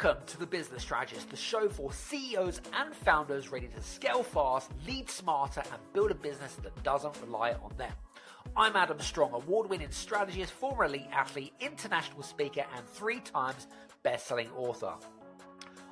Welcome to The Business Strategist, the show for CEOs and founders ready to scale fast, lead smarter, and build a business that doesn't rely on them. I'm Adam Strong, award-winning strategist, former elite athlete, international speaker, and 3 times best-selling author.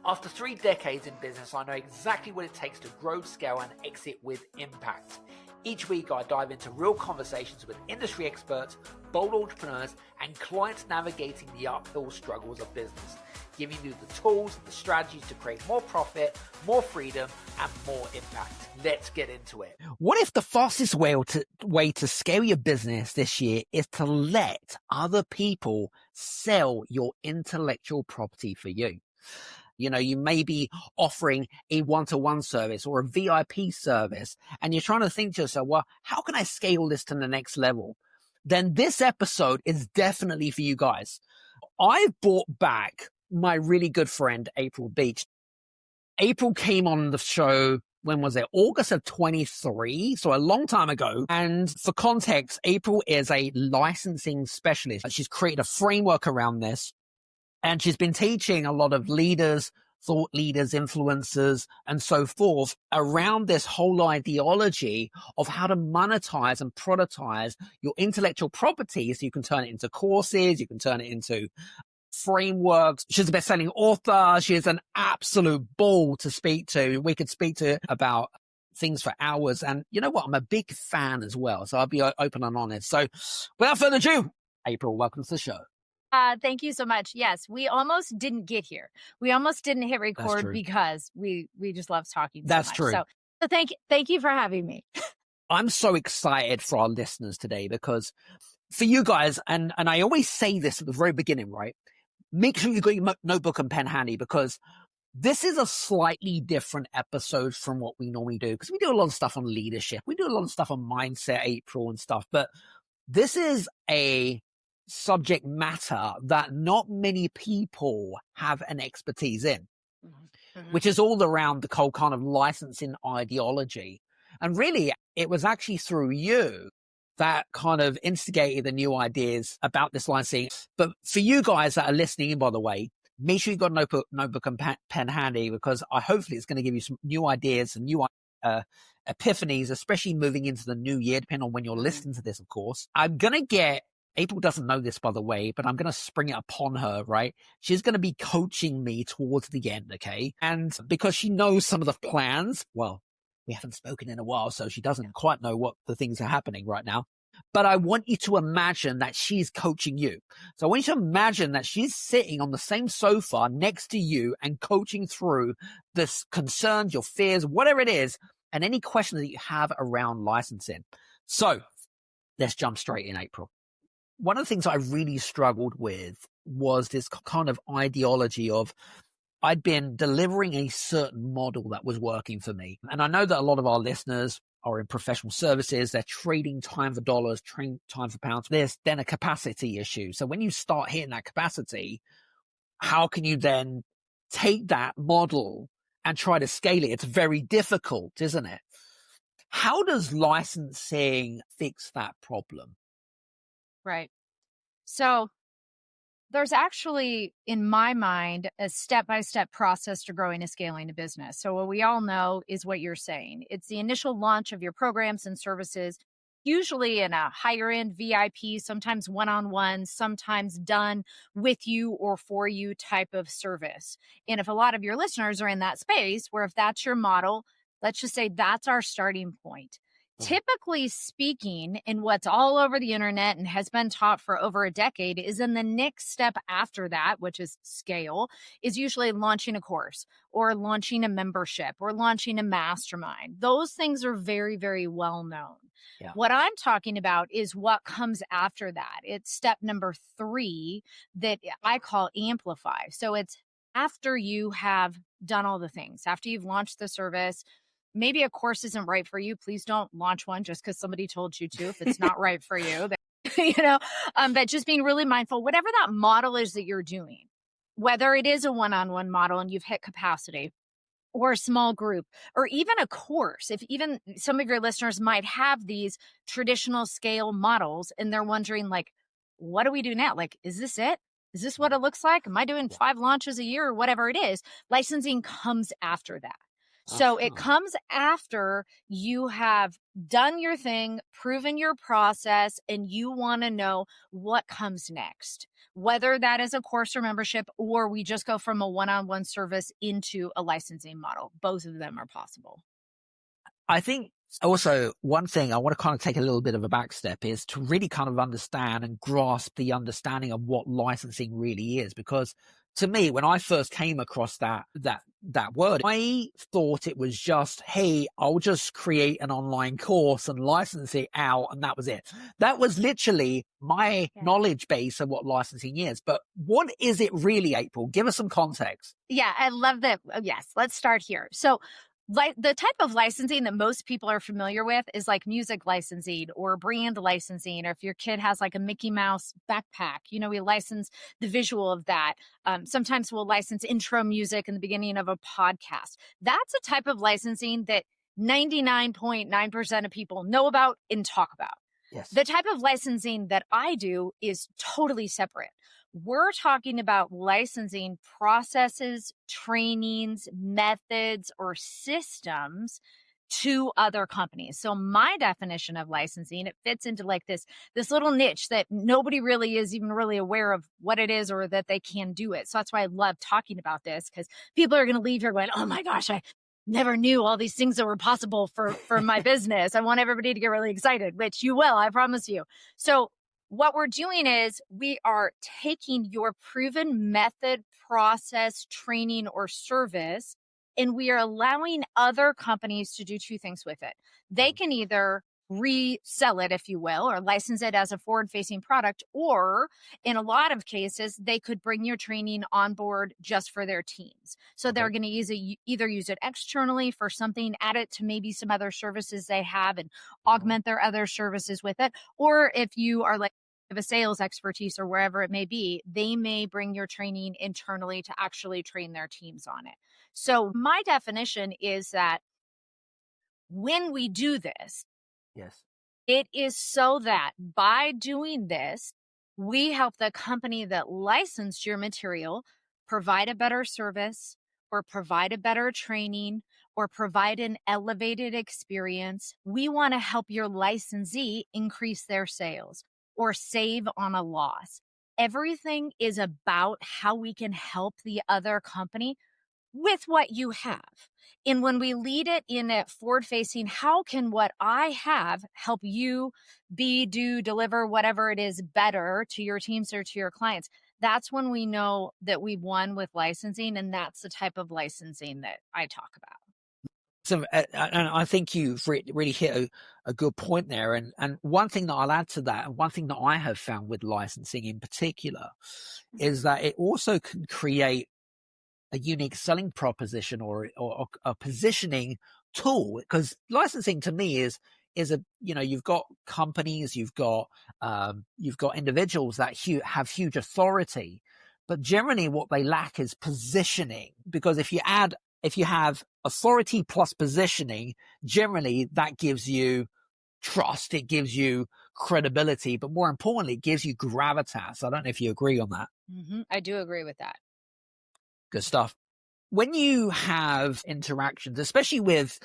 After 3 decades in business, I know exactly what it takes to grow, scale, and exit with impact. Each week, I dive into real conversations with industry experts, bold entrepreneurs, and clients navigating the uphill struggles of business, giving you the tools and the strategies to create more profit, more freedom, and more impact. Let's get into it. What if the fastest way to scale your business this year is to let other people sell your intellectual property for you? You know, you may be offering a one-to-one service or a VIP service, and you're trying to think to yourself, well, how can I scale this to the next level? Then this episode is definitely for you guys. I've brought back my really good friend, April Beach. April came on the show, when was it? August of 23, so a long time ago. And for context, April is a licensing specialist. She's created a framework around this. And she's been teaching a lot of leaders, thought leaders, influencers, and so forth around this whole ideology of how to monetize and productize your intellectual property so you can turn it into courses, you can turn it into frameworks. She's a best-selling author. She is an absolute ball to speak to. We could speak to about things for hours. And you know what? I'm a big fan as well. So I'll be open and honest. So without further ado, April, welcome to the show. Thank you so much. Yes, we almost didn't get here. We almost didn't hit record because we just love talking so That's much. true. So thank you for having me. I'm so excited for our listeners today because for you guys, and I always say this at the very beginning, right? Make sure you got your notebook and pen handy because this is a slightly different episode from what we normally do because we do a lot of stuff on leadership. We do a lot of stuff on mindset, April and stuff, but this is a subject matter that not many people have an expertise in, which is all around the whole kind of licensing ideology. And really, it was actually through you that kind of instigated the new ideas about this licensing. But for you guys that are listening in, by the way, make sure you got a notebook and pen handy because hopefully it's going to give you some new ideas and new epiphanies, especially moving into the new year, depending on when you're listening to this, of course. April doesn't know this, by the way, but I'm going to spring it upon her, right? She's going to be coaching me towards the end, okay? And because she knows some of the plans, well, we haven't spoken in a while, so she doesn't quite know what the things are happening right now. But I want you to imagine that she's coaching you. So I want you to imagine that she's sitting on the same sofa next to you and coaching through this concerns, your fears, whatever it is, and any questions that you have around licensing. So let's jump straight in, April. One of the things I really struggled with was this kind of ideology of I'd been delivering a certain model that was working for me. And I know that a lot of our listeners are in professional services. They're trading time for dollars, trading time for pounds. There's then a capacity issue. So when you start hitting that capacity, how can you then take that model and try to scale it? It's very difficult, isn't it? How does licensing fix that problem? Right. So there's actually, in my mind, a step-by-step process to growing and scaling a business. So what we all know is what you're saying. It's the initial launch of your programs and services, usually in a higher end VIP, sometimes one-on-one, sometimes done with you or for you type of service. And if a lot of your listeners are in that space where if that's your model, let's just say that's our starting point. Typically speaking, and what's all over the internet and has been taught for over a decade is in the next step after that, which is scale, is usually launching a course or launching a membership or launching a mastermind. Those things are very, very well known. Yeah. What I'm talking about is what comes after that. It's step number 3 that I call amplify. So it's after you have done all the things, after you've launched the service. Maybe a course isn't right for you. Please don't launch one just because somebody told you to. If it's not right for you, but just being really mindful, whatever that model is that you're doing, whether it is a one-on-one model and you've hit capacity or a small group or even a course, if even some of your listeners might have these traditional scale models and they're wondering like, what do we do now? Like, is this it? Is this what it looks like? Am I doing 5 launches a year or whatever it is? Licensing comes after that. So it comes after you have done your thing, proven your process, and you want to know what comes next, whether that is a course or membership, or we just go from a one-on-one service into a licensing model. Both of them are possible. I think also one thing I want to kind of take a little bit of a back step is to really kind of understand and grasp the understanding of what licensing really is. Because to me, when I first came across that word, I thought it was just, hey, I'll just create an online course and license it out, and that was it. That was literally my knowledge base of what licensing is. But what is it really, April? Give us some context. Yeah, I love that. Yes, let's start here. So the type of licensing that most people are familiar with is like music licensing or brand licensing, or if your kid has like a Mickey Mouse backpack, we license the visual of that. Sometimes we'll license intro music in the beginning of a podcast. That's a type of licensing that 99.9% of people know about and talk about. Yes. The type of licensing that I do is totally separate. We're talking about licensing processes, trainings, methods, or systems to other companies. So my definition of licensing, it fits into like this little niche that nobody really is even really aware of what it is or that they can do it. So that's why I love talking about this, because people are going to leave here going, oh my gosh, I never knew all these things that were possible for my business. I want everybody to get really excited, which you will, I promise you. So what we're doing is we are taking your proven method, process, training, or service, and we are allowing other companies to do two things with it. They can either resell it, if you will, or license it as a forward-facing product, or in a lot of cases, they could bring your training on board just for their teams. So they're going to either use it externally for something, add it to maybe some other services they have and augment their other services with it. Or if you are like a sales expertise or wherever it may be, they may bring your training internally to actually train their teams on it. So my definition is that when we do this, yes, it is so that by doing this, we help the company that licensed your material provide a better service or provide a better training or provide an elevated experience. We want to help your licensee increase their sales or save on a loss. Everything is about how we can help the other company with what you have. And when we lead it in a forward facing, how can what I have help you do, deliver whatever it is better to your teams or to your clients? That's when we know that we've won with licensing. And that's the type of licensing that I talk about. So, and I think you've really hit a good point there. And one thing that I'll add to that, and one thing that I have found with licensing in particular, is that it also can create a unique selling proposition or a positioning tool. Because licensing to me is a, you've got companies, you've got individuals that have huge authority, but generally what they lack is positioning. Because if you have authority plus positioning, generally that gives you trust, it gives you credibility, but more importantly, it gives you gravitas. I don't know if you agree on that. Mm-hmm. I do agree with that. Good stuff. When you have interactions, especially with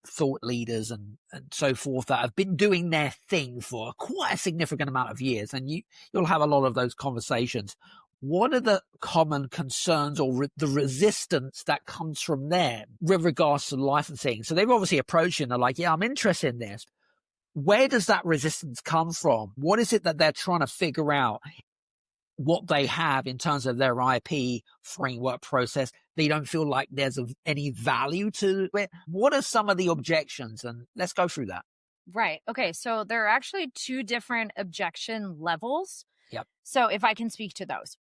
thought leaders and so forth that have been doing their thing for quite a significant amount of years, and you'll have a lot of those conversations, what are the common concerns or the resistance that comes from them with regards to licensing? So they've obviously approached you and they're like, yeah, I'm interested in this. Where does that resistance come from? What is it that they're trying to figure out? What they have in terms of their IP framework process, they don't feel like there's any value to it. What are some of the objections? And let's go through that. Right. Okay. So there are actually two different objection levels. Yep. So if I can speak to those.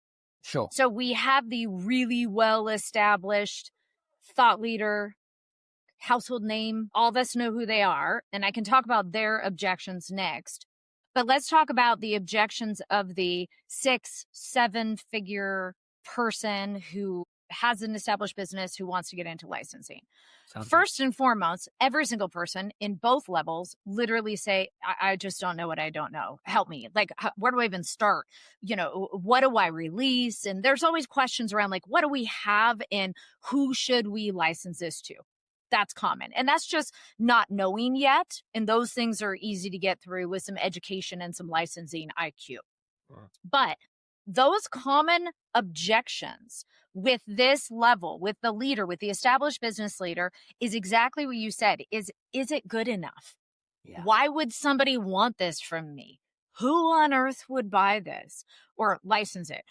Sure. So we have the really well-established thought leader, household name, all of us know who they are, and I can talk about their objections next. But let's talk about the objections of the 6-7 figure person who has an established business who wants to get into licensing. Sounds First and foremost, every single person in both levels literally say, I just don't know what I don't know. Help me. Like, where do I even start? What do I release? And there's always questions around like, what do we have and who should we license this to? That's common. And that's just not knowing yet. And those things are easy to get through with some education and some licensing IQ. But those common objections with this level, with the leader, with the established business leader, is exactly what you said. Is it good enough? Yeah. Why would somebody want this from me? Who on earth would buy this or license it?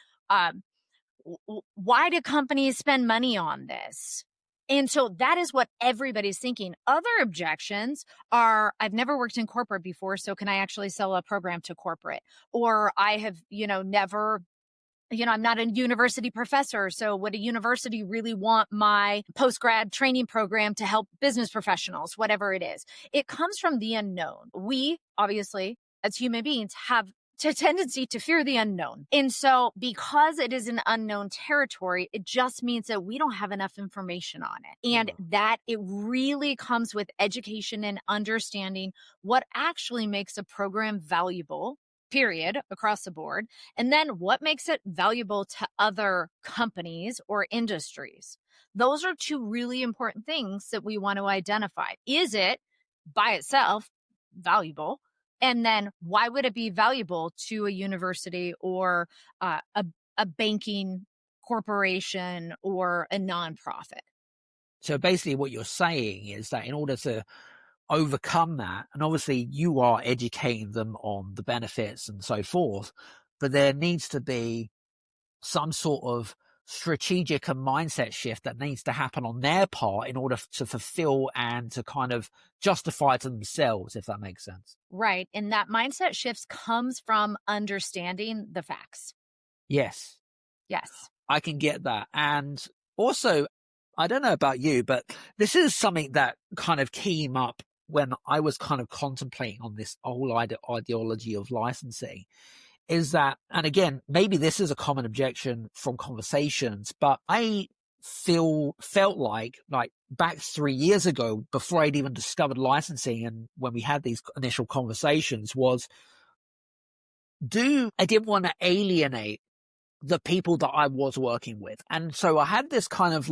Why do companies spend money on this? And so that is what everybody's thinking. Other objections are, I've never worked in corporate before, so can I actually sell a program to corporate? Or I have, never, I'm not a university professor, so would a university really want my post-grad training program to help business professionals, whatever it is? It comes from the unknown. We, obviously, as human beings, have a tendency to fear the unknown. And so because it is an unknown territory, it just means that we don't have enough information on it. And that it really comes with education and understanding what actually makes a program valuable, period, across the board. And then what makes it valuable to other companies or industries. Those are two really important things that we want to identify. Is it by itself valuable? And then why would it be valuable to a university or a banking corporation or a nonprofit? So basically what you're saying is that in order to overcome that, and obviously you are educating them on the benefits and so forth, but there needs to be some sort of strategic and mindset shift that needs to happen on their part in order to fulfill and to kind of justify to themselves, if that makes sense. Right. And that mindset shift comes from understanding the facts. Yes. Yes. I can get that. And also, I don't know about you, but this is something that kind of came up when I was kind of contemplating on this whole ideology of licensing. Is that, and again, maybe this is a common objection from conversations, but I felt like back 3 years ago, before I'd even discovered licensing, and when we had these initial conversations, I didn't want to alienate the people that I was working with. And so I had this kind of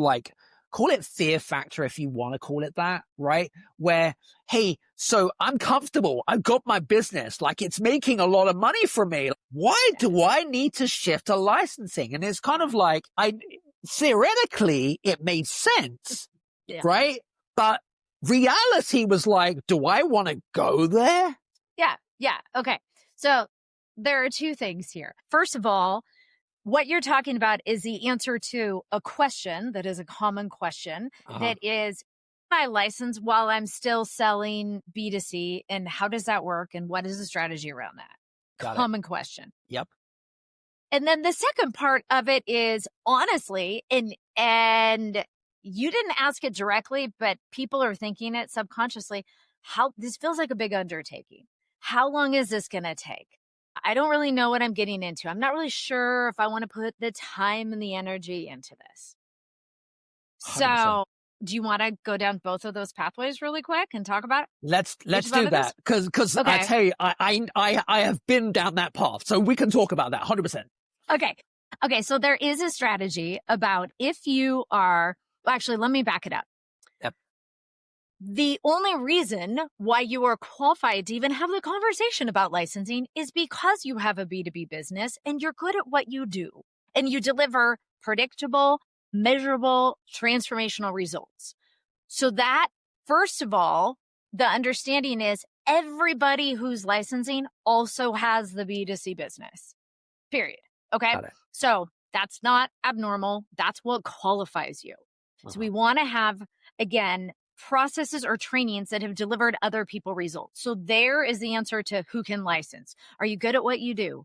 call it fear factor if you want to call it that, right? Where, hey, so I'm comfortable. I've got my business. It's making a lot of money for me. Why do I need to shift to licensing? And it's kind of theoretically, it made sense, right? But reality was do I want to go there? Yeah. Okay. So there are two things here. First of all, what you're talking about is the answer to a question that is a common question that is, my license while I'm still selling B2C, and how does that work? And what is the strategy around that? Common question. Yep. And then the second part of it is honestly, and you didn't ask it directly, but people are thinking it subconsciously, how this feels like a big undertaking. How long is this going to take? I don't really know what I'm getting into. I'm not really sure if I want to put the time and the energy into this. 100%. So do you want to go down both of those pathways really quick and talk about it? Let's do that. Cause okay. I tell you, I have been down that path, so we can talk about that 100%. Okay. So there is a strategy about if you are, actually, let me back it up. Yep. The only reason why you are qualified to even have the conversation about licensing is because you have a B2B business and you're good at what you do and you deliver predictable, measurable, transformational results. So that, first of all, the understanding is everybody who's licensing also has the B2C business, period. Okay. So that's not abnormal. That's what qualifies you. So we want to have, again, processes or trainings that have delivered other people results. So there is the answer to who can license. Are you good at what you do?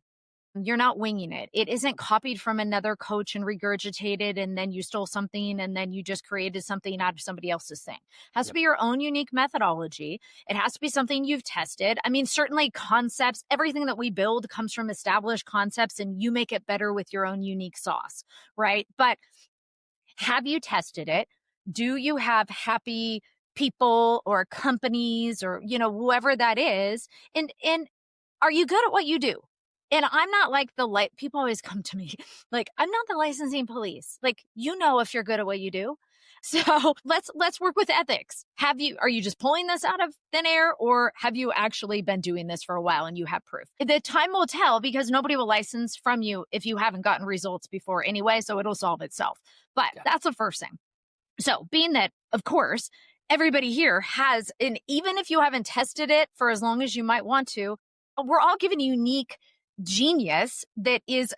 You're not winging it. It isn't copied from another coach and regurgitated, and then you stole something and then you just created something out of somebody else's thing. It has to be your own unique methodology. It has to be something you've tested. I mean, certainly concepts, everything that we build comes from established concepts and you make it better with your own unique sauce, right? But Have you tested it? Do you have happy people or companies or, whoever that is? And are you good at what you do? And I'm not like people always come to me like, I'm not the licensing police. Like, if you're good at what you do. So let's work with ethics. Are you just pulling this out of thin air, or have you actually been doing this for a while and you have proof? The time will tell, because nobody will license from you if you haven't gotten results before anyway. So it'll solve itself. But that's the first thing. So being that, of course, everybody here has, and even if you haven't tested it for as long as you might want to, we're all given a unique genius that is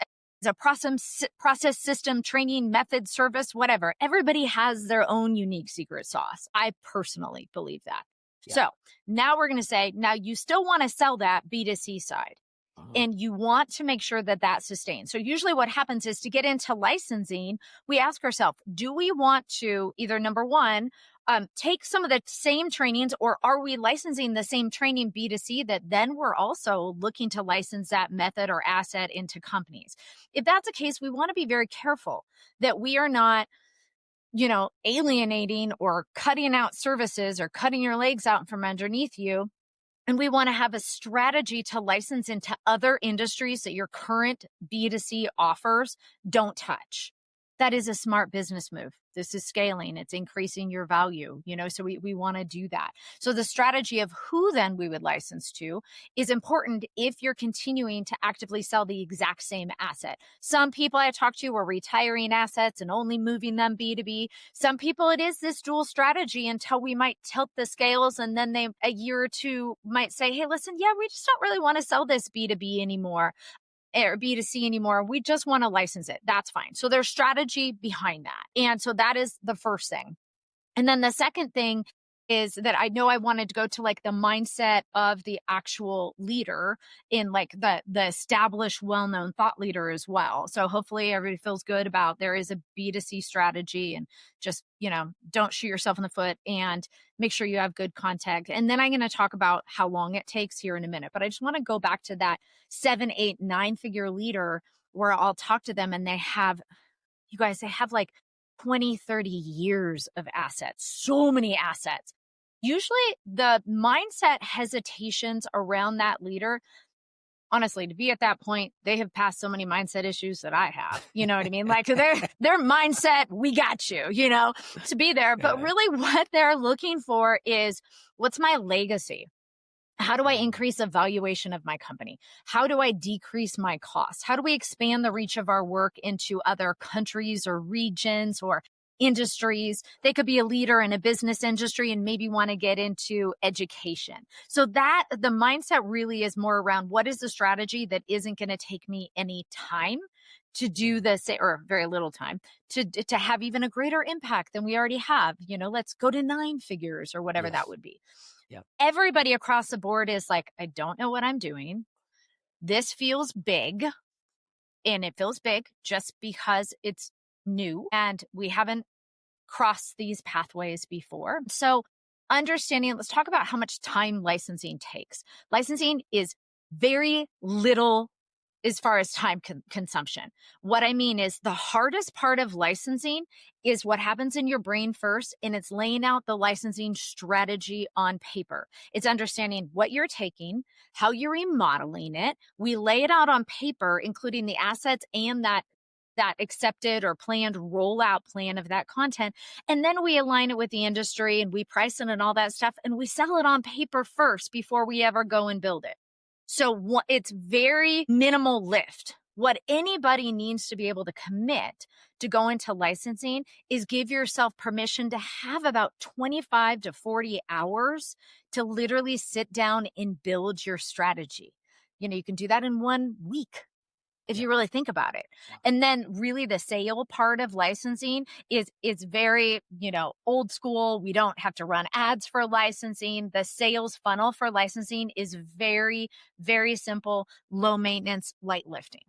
a process, system, training, method, service, whatever. Everybody has their own unique secret sauce. I personally believe that. Yeah. So now we're going to say, now you still want to sell that B2C side. And you want to make sure that that sustains. So usually what happens is, to get into licensing, we ask ourselves, do we want to either, number one, take some of the same trainings, or are we licensing the same training B2C that then we're also looking to license that method or asset into companies? If that's the case, we want to be very careful that we are not, alienating or cutting out services or cutting your legs out from underneath you. And we want to have a strategy to license into other industries that your current B2C offers don't touch. That is a smart business move. This is scaling. It's increasing your value, so we want to do that. So the strategy of who then we would license to is important if you're continuing to actively sell the exact same asset. Some people I talked to are retiring assets and only moving them B2B. Some people, it is this dual strategy until we might tilt the scales, and then they, a year or two, might say, hey, listen, we just don't really want to sell this B2B anymore, or B2C anymore. We just want to license it. That's fine. So there's strategy behind that. And so that is the first thing. And then the second thing is that I know I wanted to go to like the mindset of the actual leader, in like the established, well-known thought leader as well. So hopefully everybody feels good about there is a B2C strategy, and just, don't shoot yourself in the foot, and make sure you have good contact. And then I'm going to talk about how long it takes here in a minute. But I just want to go back to that 7, 8, 9-figure leader, where I'll talk to them and they have like 20, 30 years of assets, so many assets. Usually the mindset hesitations around that leader, honestly, to be at that point, they have passed so many mindset issues that I have, you know what I mean? Like their mindset, we got you, to be there. But really what they're looking for is, what's my legacy? How do I increase the valuation of my company? How do I decrease my costs? How do we expand the reach of our work into other countries or regions or industries? They could be a leader in a business industry and maybe want to get into education. So that the mindset really is more around, what is the strategy that isn't going to take me any time to do this, or very little time to have even a greater impact than we already have? Let's go to 9 figures or whatever that would be. Yeah. Everybody across the board is like, I don't know what I'm doing. This feels big, and it feels big just because it's new and we haven't crossed these pathways before. So understanding, let's talk about how much time licensing takes. Licensing is very little as far as time consumption. What I mean is, the hardest part of licensing is what happens in your brain first, and it's laying out the licensing strategy on paper. It's understanding what you're taking, how you're remodeling it. We lay it out on paper, including the assets and that accepted or planned rollout plan of that content. And then we align it with the industry, and we price it and all that stuff, and we sell it on paper first before we ever go and build it. So it's very minimal lift. What anybody needs to be able to commit to go into licensing is give yourself permission to have about 25 to 40 hours to literally sit down and build your strategy. You can do that in 1 week, if you really think about it. And then really the sale part of licensing is very, old school. We don't have to run ads for licensing. The sales funnel for licensing is very, very simple, low maintenance, light lifting.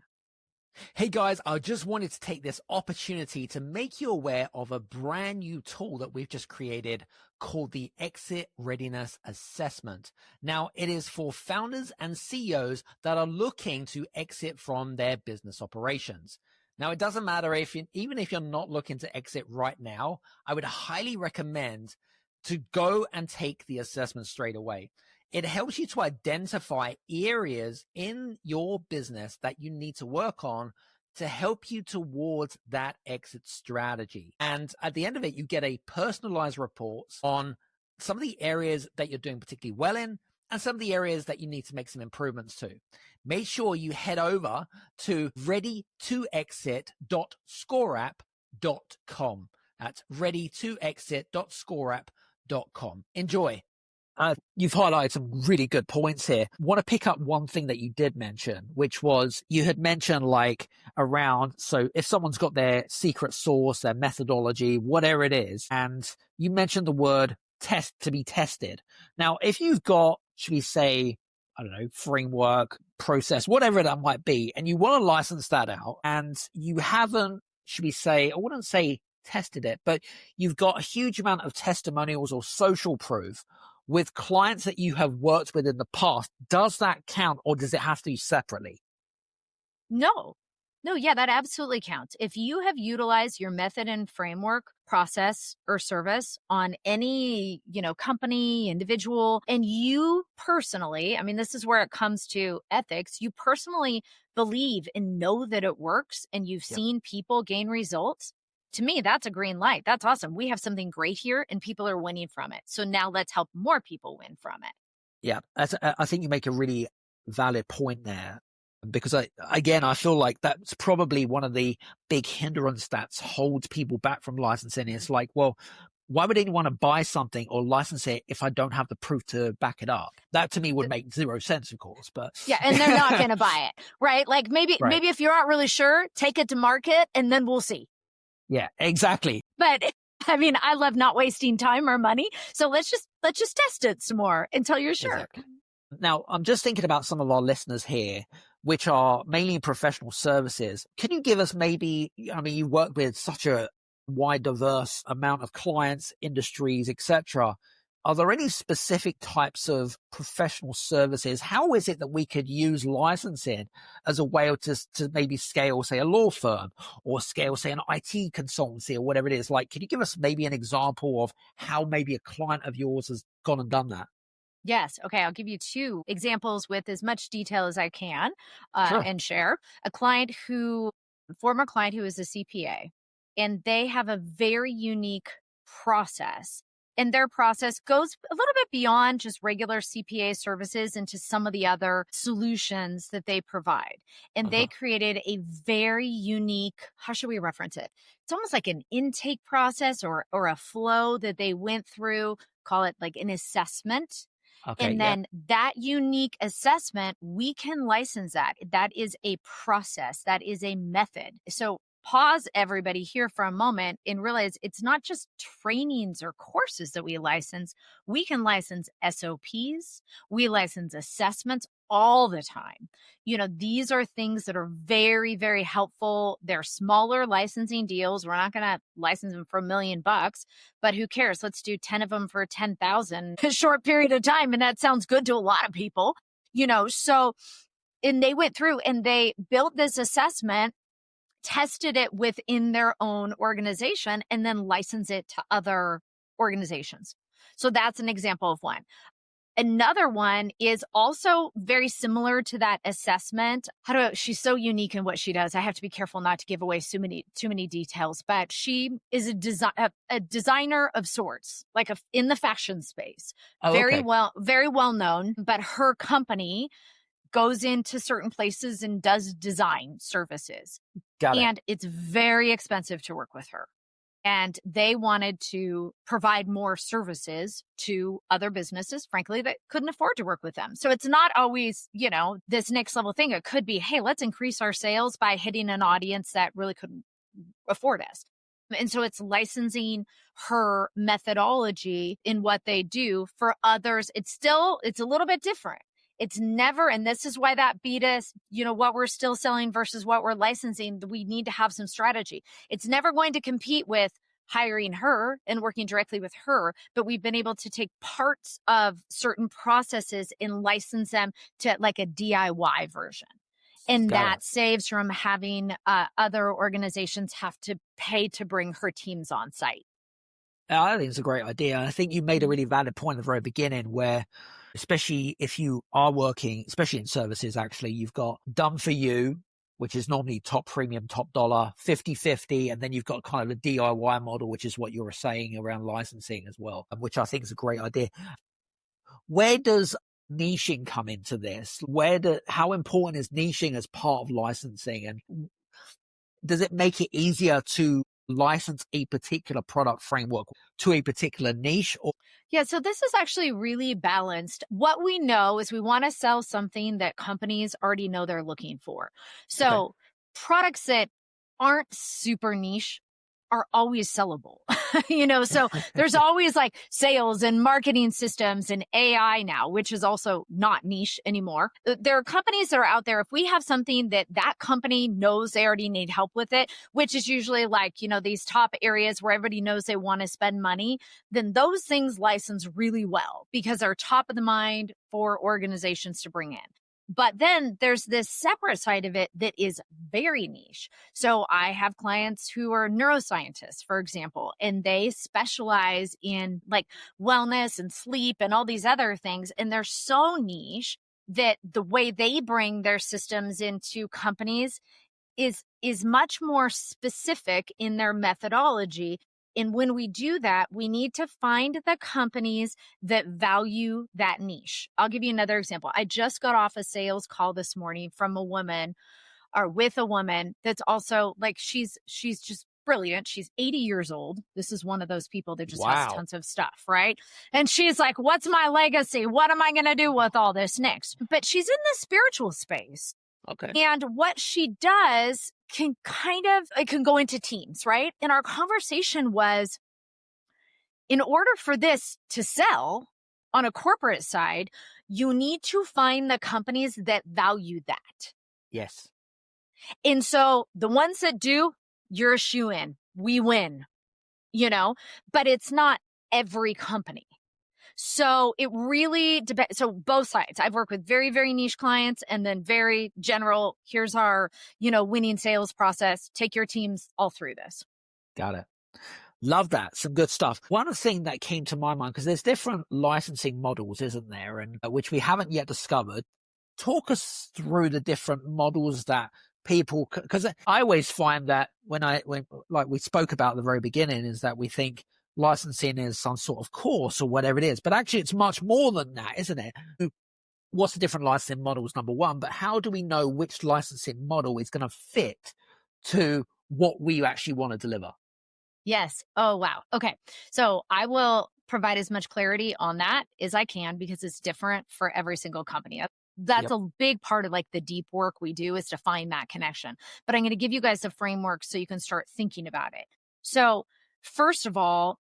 Hey guys, I just wanted to take this opportunity to make you aware of a brand new tool that we've just created called the Exit Readiness Assessment. Now, it is for founders and CEOs that are looking to exit from their business operations. Now, it doesn't matter even if you're not looking to exit right now, I would highly recommend to go and take the assessment straight away. It helps you to identify areas in your business that you need to work on to help you towards that exit strategy. And at the end of it, you get a personalized report on some of the areas that you're doing particularly well in and some of the areas that you need to make some improvements to. Make sure you head over to readytoexit.scoreapp.com. That's readytoexit.scoreapp.com. Enjoy. You've highlighted some really good points here. I want to pick up one thing that you did mention, which was you had mentioned like around, so if someone's got their secret sauce, their methodology, whatever it is, and you mentioned the word test to be tested. Now, if you've got, should we say, I don't know, framework, process, whatever that might be, and you want to license that out and you haven't, should we say, I wouldn't say tested it, but you've got a huge amount of testimonials or social proof with clients that you have worked with in the past, does that count or does it have to be separately? No, yeah, that absolutely counts. If you have utilized your method and framework, process, or service on any, company, individual, and you personally, I mean, this is where it comes to ethics, you personally believe and know that it works and you've seen people gain results. To me, that's a green light. That's awesome. We have something great here and people are winning from it. So now let's help more people win from it. Yeah, I think you make a really valid point there because I feel like that's probably one of the big hindrance that holds people back from licensing. It's like, well, why would anyone want to buy something or license it if I don't have the proof to back it up? That to me would make zero sense, of course. But yeah, and they're not going to buy it, right? Like maybe if you're not really sure, take it to market and then we'll see. Yeah, exactly. But I mean, I love not wasting time or money. So let's just test it some more until you're sure. Exactly. Now, I'm just thinking about some of our listeners here, which are mainly in professional services. Can you give us maybe, I mean, you work with such a wide, diverse amount of clients, industries, etc. Are there any specific types of professional services? How is it that we could use licensing as a way to maybe scale, say, a law firm or scale, say, an IT consultancy or whatever it is? Like, can you give us maybe an example of how maybe a client of yours has gone and done that? Yes. Okay. I'll give you two examples with as much detail as I can Sure. and share. Former client who is a CPA, and they have a very unique process. And their process goes a little bit beyond just regular CPA services into some of the other solutions that they provide. And they created a very unique, how should we reference it? It's almost like an intake process or a flow that they went through, call it like an assessment. Okay, and then that unique assessment, we can license that. That is a process. That is a method. So pause everybody here for a moment and realize it's not just trainings or courses that we license. We can license SOPs. We license assessments all the time. These are things that are very, very helpful. They're smaller licensing deals. We're not going to license them for $1 million, but who cares? Let's do 10 of them for 10,000 a short period of time. And that sounds good to a lot of people, and they went through and they built this assessment, tested it within their own organization, and then license it to other organizations. So that's an example of one. Another one is also very similar to that assessment. She's so unique in what she does. I have to be careful not to give away too many details, but she is a designer of sorts, like in the fashion space. Very well known, but her company goes into certain places and does design services. And it's very expensive to work with her. And they wanted to provide more services to other businesses, frankly, that couldn't afford to work with them. So it's not always, this next level thing. It could be, hey, let's increase our sales by hitting an audience that really couldn't afford us. And so it's licensing her methodology in what they do for others. It's a little bit different. It's never, and this is why that beat us, what we're still selling versus what we're licensing. We need to have some strategy. It's never going to compete with hiring her and working directly with her, but we've been able to take parts of certain processes and license them to like a DIY version. And Got that it. saves from having other organizations have to pay to bring her teams on site. I think it's a great idea. I think you made a really valid point at the very beginning where, especially if you are working, especially in services, actually, you've got done for you, which is normally top premium, top dollar, 50-50. And then you've got kind of the DIY model, which is what you were saying around licensing as well, which I think is a great idea. Where does niching come into this? How important is niching as part of licensing? And does it make it easier to license a particular product framework to a particular niche? Or Yeah, so this is actually really balanced. What we know is we want to sell something that companies already know they're looking for. okay, So products that aren't super niche are always sellable. So there's always like sales and marketing systems and AI now, which is also not niche anymore. There are companies that are out there. If we have something that company knows they already need help with it, which is usually like, these top areas where everybody knows they want to spend money, then those things license really well because they're top of the mind for organizations to bring in. But then there's this separate side of it that is very niche. So I have clients who are neuroscientists, for example, and they specialize in like wellness and sleep and all these other things. And they're so niche that the way they bring their systems into companies is much more specific in their methodology. And when we do that, we need to find the companies that value that niche. I'll give you another example. I just got off a sales call this morning from a woman or with a woman that's also like, she's just brilliant. She's 80 years old. This is one of those people that just has wow. tons of stuff, right? And she's like, what's my legacy? What am I going to do with all this next? But she's in the spiritual space. Okay. And what she does it can go into teams, right? And our conversation was, in order for this to sell on a corporate side, you need to find the companies that value that. Yes. And so the ones that do, you're a shoe in, we win, but it's not every company. So it really depends. So both sides. I've worked with very, very niche clients and then very general, here's our, winning sales process. Take your teams all through this. Got it. Love that. Some good stuff. One thing that came to my mind, because there's different licensing models, isn't there? And which we haven't yet discovered. Talk us through the different models that people, because I always find that when like we spoke about at the very beginning, is that we think licensing is some sort of course or whatever it is, but actually it's much more than that, isn't it? What's the different licensing models, number one, but how do we know which licensing model is going to fit to what we actually want to deliver? Yes. Oh, wow. Okay. So I will provide as much clarity on that as I can because it's different for every single company. That's a big part of like the deep work we do is to find that connection. But I'm going to give you guys a framework so you can start thinking about it. So first of all,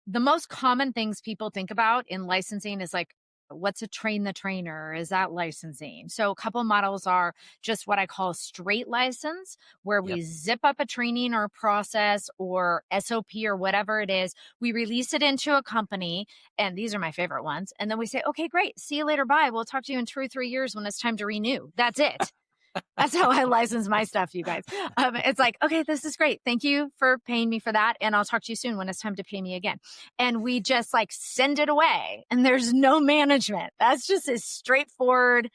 the most common things people think about in licensing is like, what's a train the trainer? Is that licensing? So a couple models are just what I call straight license, where we zip up a training or process or SOP or whatever it is. We release it into a company. And these are my favorite ones. And then we say, okay, great. See you later. Bye. We'll talk to you in 2 or 3 years when it's time to renew. That's it. That's how I license my stuff, you guys. It's like, okay, this is great. Thank you for paying me for that. And I'll talk to you soon when it's time to pay me again. And we just like send it away and there's no management. That's just a straightforward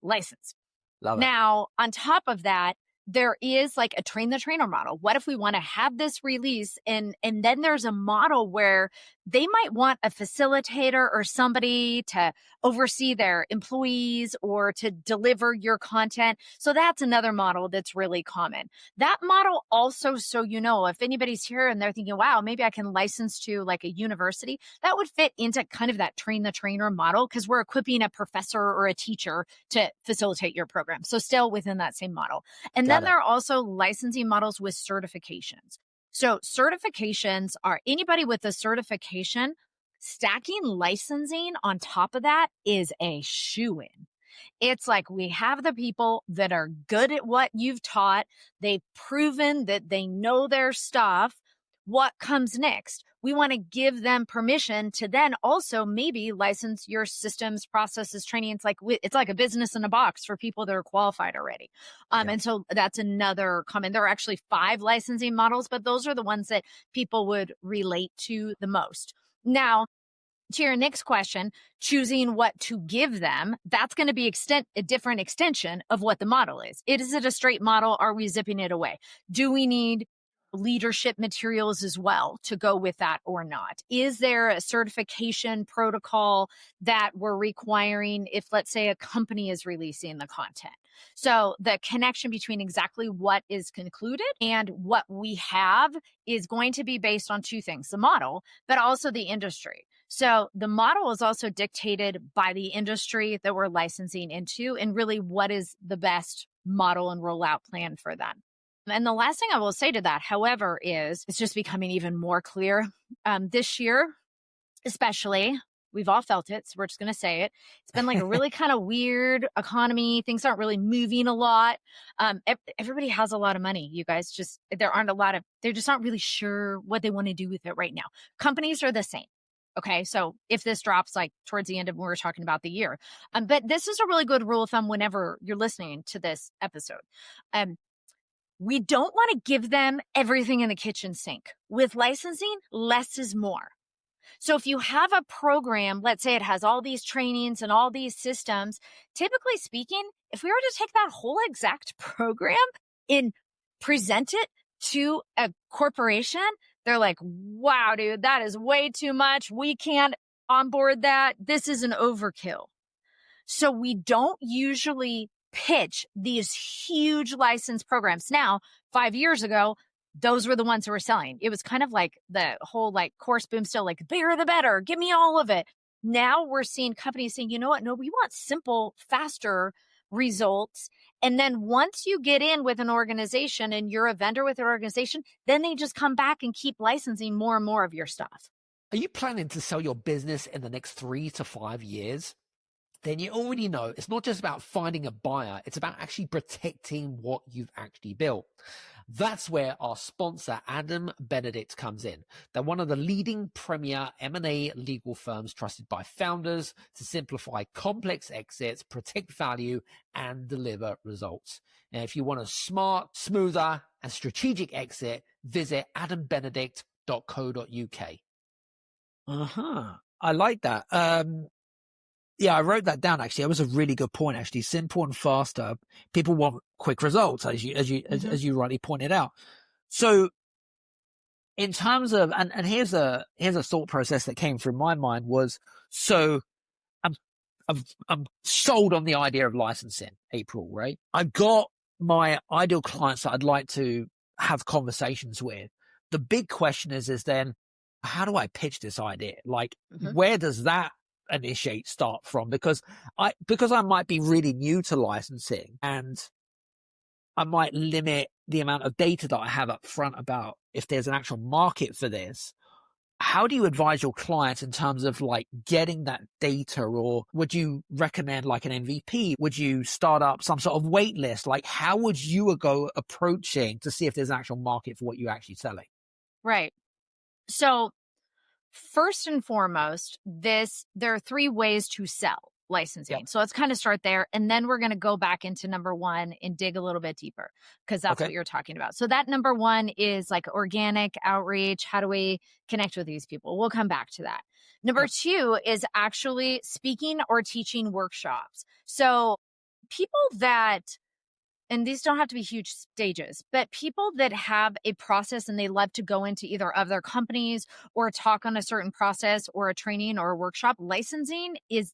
license. Love it. Now, on top of that, there is like a train the trainer model. What if we want to have this release and then there's a model where they might want a facilitator or somebody to oversee their employees or to deliver your content. So that's another model that's really common. That model also, so if anybody's here and they're thinking, wow, maybe I can license to like a university, that would fit into kind of that train the trainer model because we're equipping a professor or a teacher to facilitate your program. So still within that same model. And then there are also licensing models with certifications. So certifications are anybody with a certification. Stacking licensing on top of that is a shoo-in. It's like we have the people that are good at what you've taught. They've proven that they know their stuff. what comes next? We want to give them permission to then also maybe license your systems, processes, training. It's like a business in a box for people that are qualified already. And so that's another comment. There are actually 5 licensing models, but those are the ones that people would relate to the most. Now, to your next question, choosing what to give them, that's going to be a different extension of what the model is. Is it a straight model? Are we zipping it away? Do we need leadership materials as well to go with that or not? Is there a certification protocol that we're requiring if, let's say, a company is releasing the content? So the connection between exactly what is concluded and what we have is going to be based on 2 things, the model, but also the industry. So the model is also dictated by the industry that we're licensing into and really what is the best model and rollout plan for them. And the last thing I will say to that, however, is it's just becoming even more clear this year, especially. We've all felt it, so we're just going to say it. It's been like a really kind of weird economy. Things aren't really moving a lot. Everybody has a lot of money, you guys. They just aren't really sure what they want to do with it right now. Companies are the same. Okay, so if this drops like towards the end of when we're talking about the year, but this is a really good rule of thumb whenever you're listening to this episode. We don't want to give them everything in the kitchen sink. With licensing, less is more. So if you have a program, let's say it has all these trainings and all these systems, typically speaking, if we were to take that whole exact program and present it to a corporation, they're like, wow, dude, that is way too much. We can't onboard that. This is an overkill. So we don't usually pitch these huge license programs. Now, 5 years ago, those were the ones who were selling. It was kind of like the whole like course boom still, like bigger the better. Give me all of it. Now we're seeing companies saying, you know what? No, we want simple, faster results. And then once you get in with an organization and you're a vendor with an organization, then they just come back and keep licensing more and more of your stuff. Are you planning to sell your business in the next 3 to 5 years? Then you already know it's not just about finding a buyer. It's about actually protecting what you've actually built. That's where our sponsor, Adam Benedict, comes in. They're one of the leading premier M&A legal firms trusted by founders to simplify complex exits, protect value, and deliver results. And if you want a smart, smoother, and strategic exit, visit adambenedict.co.uk. I like that. Yeah, I wrote that down. Actually, that was a really good point. Actually, simple and faster. People want quick results, as you rightly pointed out. So, in terms of and here's a thought process that came through my mind was, so I'm sold on the idea of licensing, April, right? I've got my ideal clients that I'd like to have conversations with. The big question is then, how do I pitch this idea? Like, where does that initiate start from? Because I might be really new to licensing and I might limit the amount of data that I have up front about if there's an actual market for this. How do you advise your clients in terms of like getting that data, or would you recommend like an MVP? Would you start up some sort of wait list? Like, how would you go approaching to see if there's an actual market for what you're actually selling? Right. So first and foremost, there are 3 ways to sell licensing. Yep. So let's kind of start there. And then we're going to go back into number 1 and dig a little bit deeper because that's what you're talking about. So that number 1 is like organic outreach. How do we connect with these people? We'll come back to that. Number 2 is actually speaking or teaching workshops. So people that, and these don't have to be huge stages, but people that have a process and they love to go into either of their companies or talk on a certain process or a training or a workshop, licensing is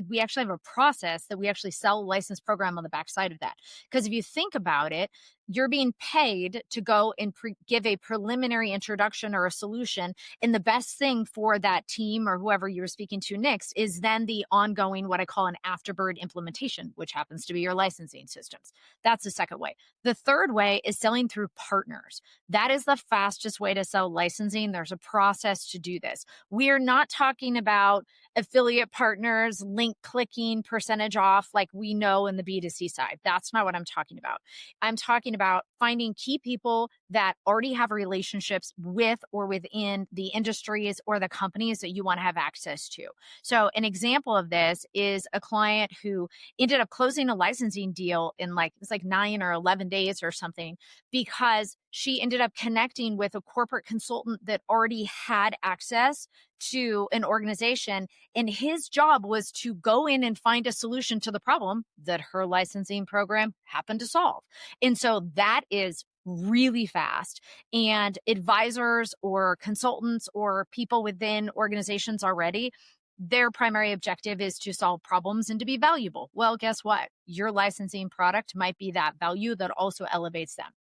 we actually have a process that we actually sell a license program on the backside of that. Because if you think about it, you're being paid to go and give a preliminary introduction or a solution. And the best thing for that team or whoever you're speaking to next is then the ongoing, what I call an afterbird implementation, which happens to be your licensing systems. That's the second way. The third way is selling through partners. That is the fastest way to sell licensing. There's a process to do this. We are not talking about affiliate partners, link clicking, percentage off like we know in the B2C side. That's not what I'm talking about. I'm talking about finding key people that already have relationships with or within the industries or the companies that you want to have access to. So an example of this is a client who ended up closing a licensing deal in it's like 9 or 11 days or something, because she ended up connecting with a corporate consultant that already had access to an organization. And his job was to go in and find a solution to the problem that her licensing program happened to solve. And so that is really fast. And advisors or consultants or people within organizations already, their primary objective is to solve problems and to be valuable. Well, guess what? Your licensing product might be that value that also elevates them.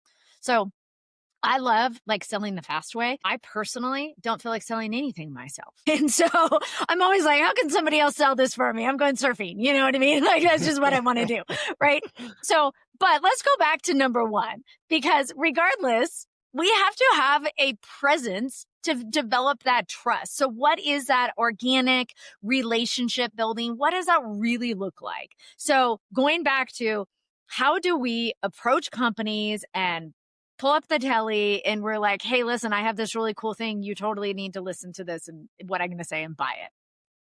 So I love selling the fast way. I personally don't feel like selling anything myself. And so I'm always like, how can somebody else sell this for me? I'm going surfing. You know what I mean? That's just what I want to do. Right. So, but let's go back to number one, because regardless, we have to have a presence to develop that trust. So what is that organic relationship building? What does that really look like? So going back to, how do we approach companies and pull up the telly and we're like, hey, listen, I have this really cool thing. You totally need to listen to this and what I'm going to say and buy it.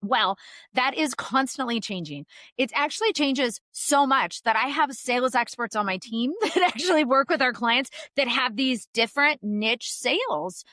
Well, that is constantly changing. It actually changes so much that I have sales experts on my team that actually work with our clients that have these different niche sales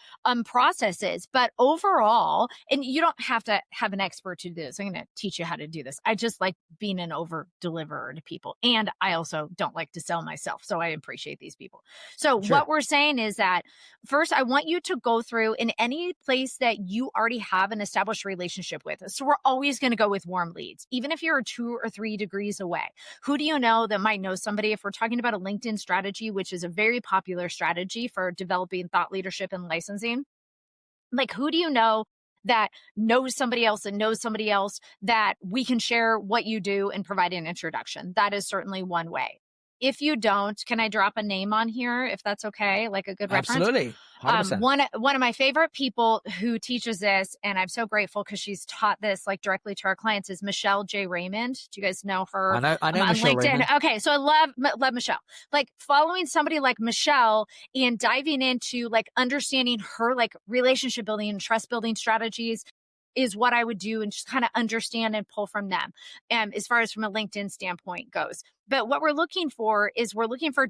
processes. But overall, and you don't have to have an expert to do this. I'm going to teach you how to do this. I just like being an over deliverer to people. And I also don't like to sell myself. So I appreciate these people. So Sure. What we're saying is that first, I want you to go through in any place that you already have an established relationship with. So we're always going to go with warm leads, even if you're 2 or 3 degrees away. Who do you know that might know somebody? If we're talking about a LinkedIn strategy, which is a very popular strategy for developing thought leadership and licensing, who do you know that knows somebody else and knows somebody else that we can share what you do and provide an introduction? That is certainly one way. If you don't, can I drop a name on here if that's okay? Like a good reference? Absolutely. 100%. One of my favorite people who teaches this, and I'm so grateful because she's taught this directly to our clients, is Michelle J. Raymond. Do you guys know her? I know on Michelle LinkedIn. Raymond. Okay, so I love Michelle. Following somebody like Michelle and diving into understanding her relationship building and trust building strategies is what I would do, and just kind of understand and pull from them as far as from a LinkedIn standpoint goes. But what we're looking for is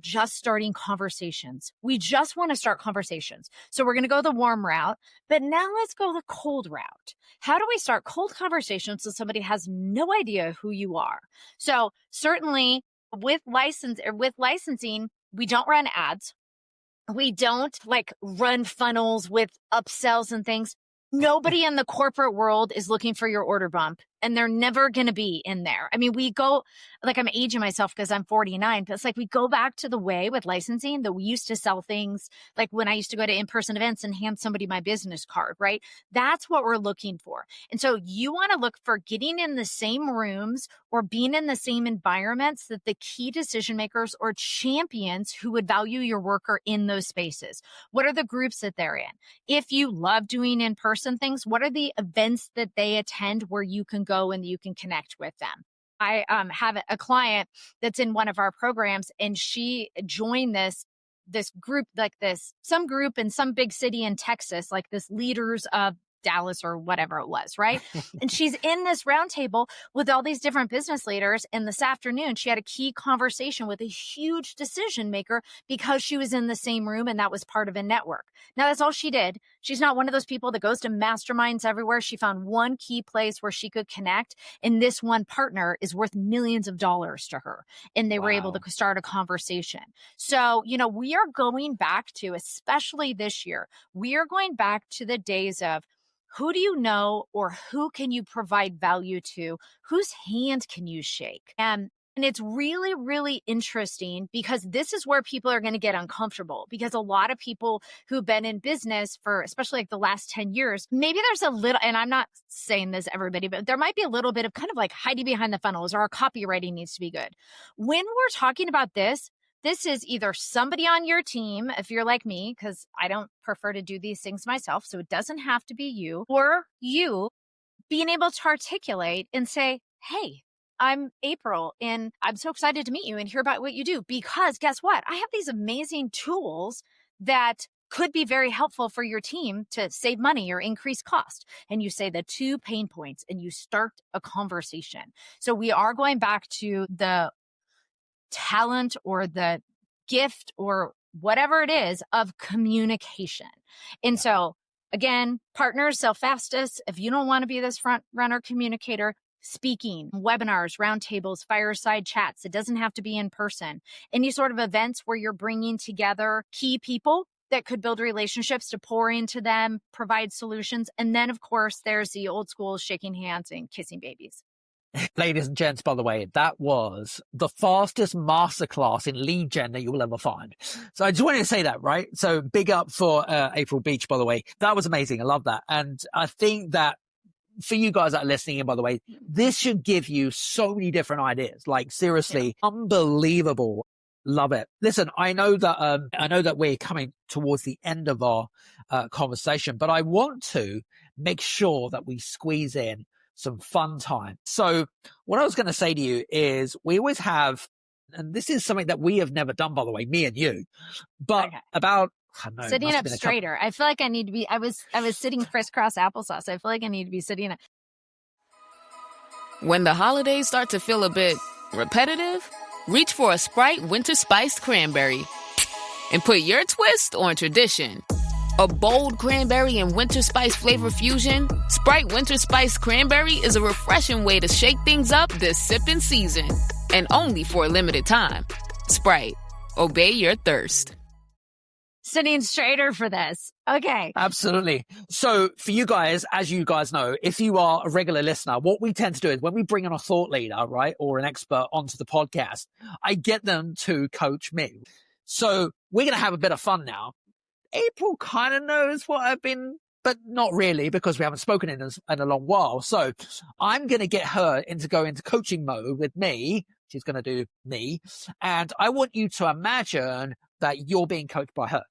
just starting conversations. We just want to start conversations. So we're going to go the warm route, but now let's go the cold route. How do we start cold conversations so somebody has no idea who you are? So certainly with licensing, we don't run ads. We don't run funnels with upsells and things. Nobody in the corporate world is looking for your order bump, and they're never going to be in there. I mean, we go, I'm aging myself because I'm 49, but it's we go back to the way with licensing that we used to sell things when I used to go to in-person events and hand somebody my business card, right? That's what we're looking for. And so you want to look for getting in the same rooms or being in the same environments that the key decision makers or champions who would value your work are in those spaces. What are the groups that they're in? If you love doing in-person things, what are the events that they attend where you can go and you can connect with them? I have a client that's in one of our programs, and she joined this group, some group in some big city in Texas, this leaders of Dallas or whatever it was, right? And she's in this roundtable with all these different business leaders. And this afternoon, she had a key conversation with a huge decision maker because she was in the same room and that was part of a network. Now, that's all she did. She's not one of those people that goes to masterminds everywhere. She found one key place where she could connect. And this one partner is worth millions of dollars to her. And they were able to start a conversation. So, we are going back to, especially this year, we are going back to the days of, who do you know, or who can you provide value to? Whose hand can you shake? And it's really, really interesting because this is where people are going to get uncomfortable, because a lot of people who've been in business for especially the last 10 years, maybe there's a little, and I'm not saying this everybody, but there might be a little bit of kind of hiding behind the funnels, or our copywriting needs to be good. When we're talking about this is either somebody on your team, if you're like me, because I don't prefer to do these things myself, so it doesn't have to be you, or you being able to articulate and say, hey, I'm April, and I'm so excited to meet you and hear about what you do, because guess what? I have these amazing tools that could be very helpful for your team to save money or increase cost. And you say the 2 pain points and you start a conversation. So we are going back to the talent or the gift or whatever it is of communication. And so again, partners sell fastest. If you don't want to be this front runner communicator, speaking, webinars, roundtables, fireside chats, it doesn't have to be in person. Any sort of events where you're bringing together key people that could build relationships to pour into them, provide solutions. And then, of course, there's the old school shaking hands and kissing babies. Ladies and gents, by the way, that was the fastest masterclass in lead gen that you will ever find. So I just wanted to say that, right? So big up for April Beach, by the way. That was amazing. I love that. And I think that for you guys that are listening in, by the way, this should give you so many different ideas. Like seriously, unbelievable. Love it. Listen, I know that we're coming towards the end of our conversation, but I want to make sure that we squeeze in some fun time. So what I was going to say to you is we always have, and this is something that we have never done, by the way, me and you, but about, I don't know, sitting up straighter. I feel like I need to be, I was sitting crisscross applesauce. I feel like I need to be sitting up. When the holidays start to feel a bit repetitive, reach for a Sprite Winter Spiced Cranberry and put your twist on tradition. A bold cranberry and winter spice flavor fusion, Sprite Winter Spiced Cranberry is a refreshing way to shake things up this sipping season. And only for a limited time. Sprite, obey your thirst. Sitting straighter for this. Okay. Absolutely. So for you guys, as you guys know, if you are a regular listener, what we tend to do is when we bring on a thought leader, right, or an expert onto the podcast, I get them to coach me. So we're going to have a bit of fun now. April kind of knows what I've been, but not really because we haven't spoken in a long while. So I'm going to get her go into coaching mode with me. She's going to do me. And I want you to imagine that you're being coached by her.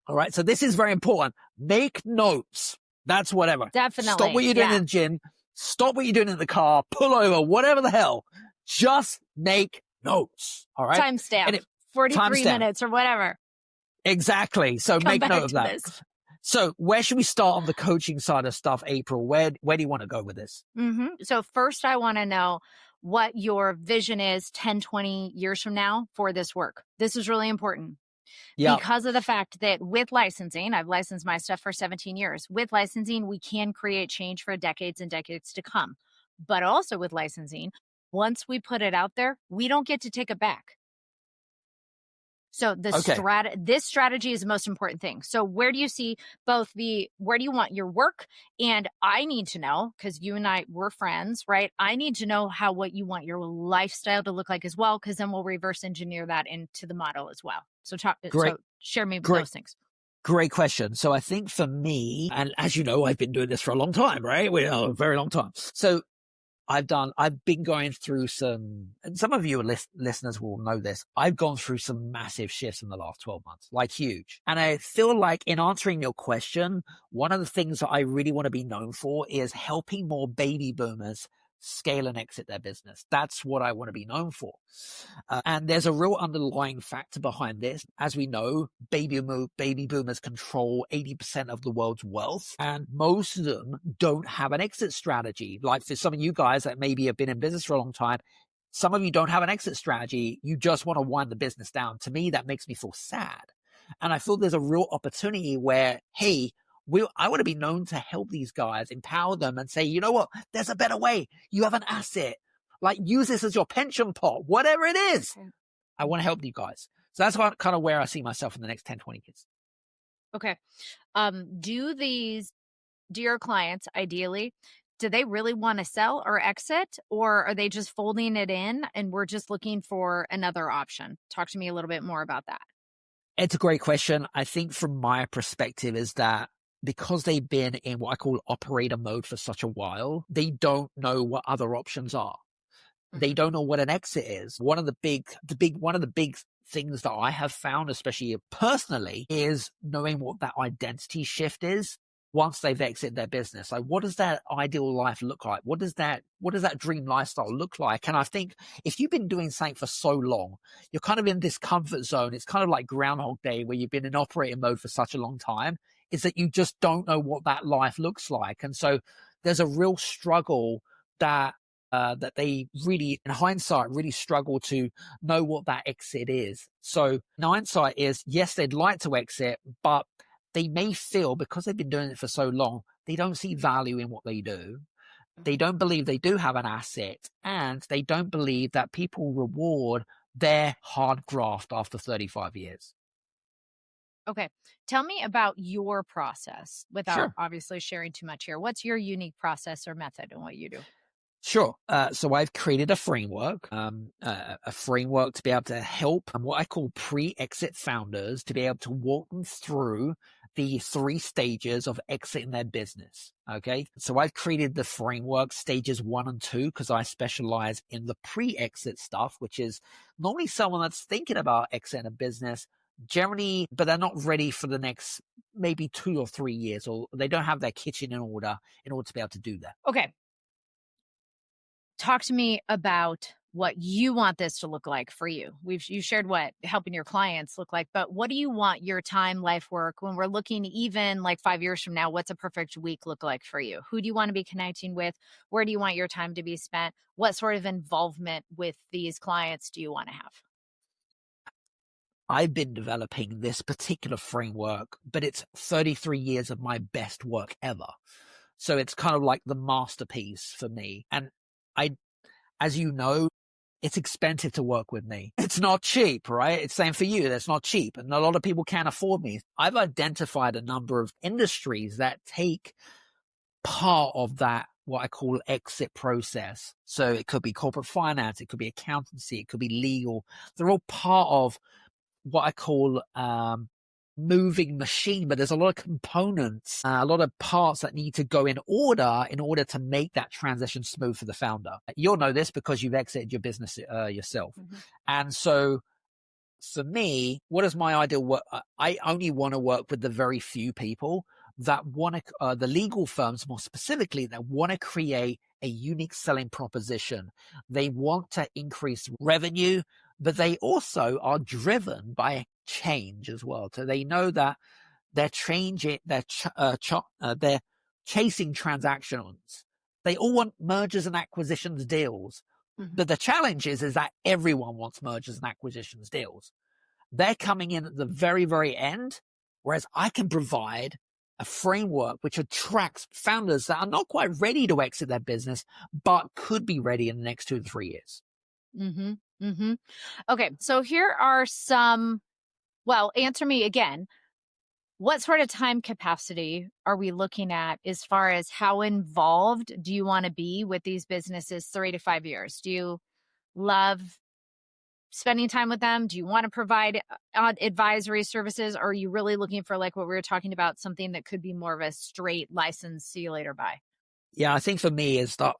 All right. So this is very important. Make notes. That's whatever. Definitely. Stop what you're doing in the gym. Stop what you're doing in the car. Pull over, whatever the hell. Just make notes. All right. Timestamp. 43 minutes or whatever. Exactly. So make note of that. This. So where should we start on the coaching side of stuff, April? Where do you want to go with this? So first I want to know what your vision is 10, 20 years from now for this work. This is really important. Yeah. Because of the fact that with licensing, I've licensed my stuff for 17 years. With licensing, we can create change for decades and decades to come. But also with licensing, once we put it out there, we don't get to take it back. So this strategy is the most important thing. So where do you see where do you want your work? And I need to know, because you and I, we're friends, right? I need to know what you want your lifestyle to look like as well, because then we'll reverse engineer that into the model as well. So share me those things. Great question. So I think for me, and as you know, I've been doing this for a long time, right? A very long time. So I've been going through and some of you listeners will know this. I've gone through some massive shifts in the last 12 months, like huge. And I feel like in answering your question, one of the things that I really want to be known for is helping more baby boomers scale and exit their business. That's what I want to be known for. And there's a real underlying factor behind this. As we know, baby boomers control 80% of the world's wealth, and most of them don't have an exit strategy. Like for some of you guys that maybe have been in business for a long time, some of you don't have an exit strategy. You just want to wind the business down. To me, that makes me feel sad. And I feel there's a real opportunity where, hey, I want to be known to help these guys, empower them and say, you know what, there's a better way. You have an asset. Like use this as your pension pot, whatever it is. I want to help you guys. So that's kind of where I see myself in the next 10, 20 years. Okay. Do your clients ideally, do they really want to sell or exit, or are they just folding it in and we're just looking for another option? Talk to me a little bit more about that. It's a great question. I think from my perspective is that because they've been in what I call operator mode for such a while, they don't know what other options are. They don't know what an exit is. One of the big things that I have found, especially personally, is knowing what that identity shift is. once they've exited their business. Like, what does that ideal life look like? What does that dream lifestyle look like? And I think if you've been doing something for so long, you're kind of in this comfort zone. It's kind of like Groundhog Day, where you've been in operating mode for such a long time, is that you just don't know what that life looks like. And so there's a real struggle that they really, in hindsight, really struggle to know what that exit is. So in hindsight is, yes, they'd like to exit, but they may feel, because they've been doing it for so long, they don't see value in what they do. They don't believe they do have an asset, and they don't believe that people reward their hard graft after 35 years. Okay. Tell me about your process without Sure. obviously sharing too much here. What's your unique process or method in what you do? Sure. So I've created a framework to be able to help what I call pre-exit founders to be able to walk them through the 3 stages of exiting their business. Okay. So I've created the framework stages 1 and 2 because I specialize in the pre-exit stuff, which is normally someone that's thinking about exiting a business generally, but they're not ready for the next maybe 2 or 3 years, or they don't have their kitchen in order to be able to do that. Okay. Talk to me about what you want this to look like for you. You shared what helping your clients look like, but what do you want your time, life, work, when we're looking even like 5 years from now, what's a perfect week look like for you? Who do you want to be connecting with? Where do you want your time to be spent? What sort of involvement with these clients do you want to have? I've been developing this particular framework, but it's 33 years of my best work ever. So it's kind of like the masterpiece for me. And as you know, it's expensive to work with me. It's not cheap, right? It's same for you. That's not cheap. And a lot of people can't afford me. I've identified a number of industries that take part of that, what I call exit process. So it could be corporate finance, it could be accountancy, it could be legal. They're all part of what I call moving machine, but there's a lot of components, a lot of parts that need to go in order to make that transition smooth for the founder. You'll know this because you've exited your business yourself. Mm-hmm. And so for me, what is my ideal work? I only want to work with the very few people that want to, the legal firms more specifically, that want to create a unique selling proposition. They want to increase revenue, but they also are driven by change as well. So they know that they're changing, they're chasing transactions. They all want mergers and acquisitions deals. Mm-hmm. But the challenge is that everyone wants mergers and acquisitions deals. They're coming in at the very, very end, whereas I can provide a framework which attracts founders that are not quite ready to exit their business, but could be ready in the next 2 to 3 years. Mm-hmm. Mm-hmm. Okay. So here are answer me again. What sort of time capacity are we looking at as far as how involved do you want to be with these businesses 3 to 5 years? Do you love spending time with them? Do you want to provide advisory services? Or are you really looking for, like what we were talking about, something that could be more of a straight license, see you later, bye? Yeah, I think for me is that